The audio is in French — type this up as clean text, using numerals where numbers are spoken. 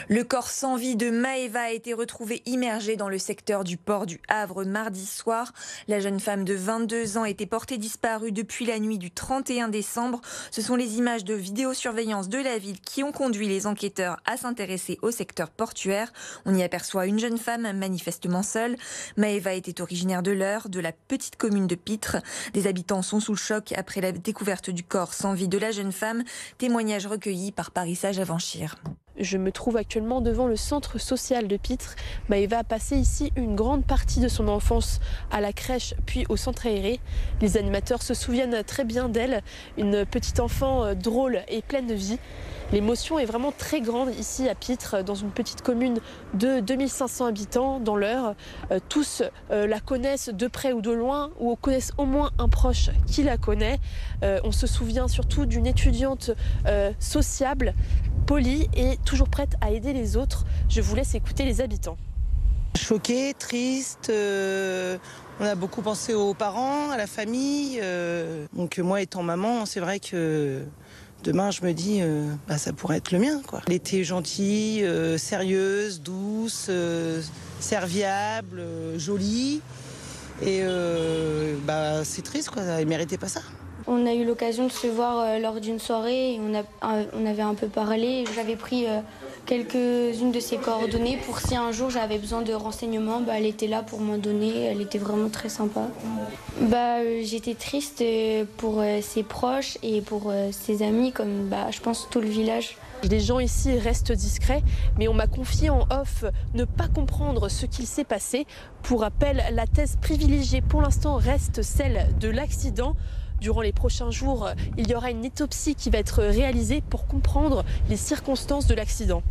Le corps sans vie de Maëva a été retrouvé immergé dans le secteur du port du Havre mardi soir. La jeune femme de 22 ans était portée disparue depuis la nuit du 31 décembre. Ce sont les images de vidéosurveillance de la ville qui ont conduit les enquêteurs à s'intéresser au secteur portuaire. On y aperçoit une jeune femme manifestement seule. Maëva était originaire de l'Eure, de la petite commune de Pitre. Des habitants sont sous le choc après la découverte du corps sans vie de la jeune femme. Témoignage recueilli par Paris Sage Avanchir. Je me trouve actuellement devant le centre social de Pitre. Maëva a passé ici une grande partie de son enfance à la crèche puis au centre aéré. Les animateurs se souviennent très bien d'elle, une petite enfant drôle et pleine de vie. L'émotion est vraiment très grande ici à Pitre, dans une petite commune de 2500 habitants dans l'Eure. Tous la connaissent de près ou de loin, ou connaissent au moins un proche qui la connaît. On se souvient surtout d'une étudiante sociable, polie et toujours prête à aider les autres. Je vous laisse écouter les habitants. Choquée, triste, on a beaucoup pensé aux parents, à la famille. Donc moi étant maman, c'est vrai que demain je me dis ça pourrait être le mien, quoi. Elle était gentille, sérieuse, douce, serviable, jolie. Et c'est triste, quoi. Elle méritait pas ça. On a eu l'occasion de se voir lors d'une soirée et on avait un peu parlé. J'avais pris quelques-unes de ses coordonnées pour si un jour j'avais besoin de renseignements, elle était là pour m'en donner. Elle était vraiment très sympa. J'étais triste pour ses proches et pour ses amis, comme je pense tout le village. Les gens ici restent discrets, mais on m'a confié en off ne pas comprendre ce qu'il s'est passé. Pour rappel, la thèse privilégiée pour l'instant reste celle de l'accident. Durant les prochains jours, il y aura une autopsie qui va être réalisée pour comprendre les circonstances de l'accident.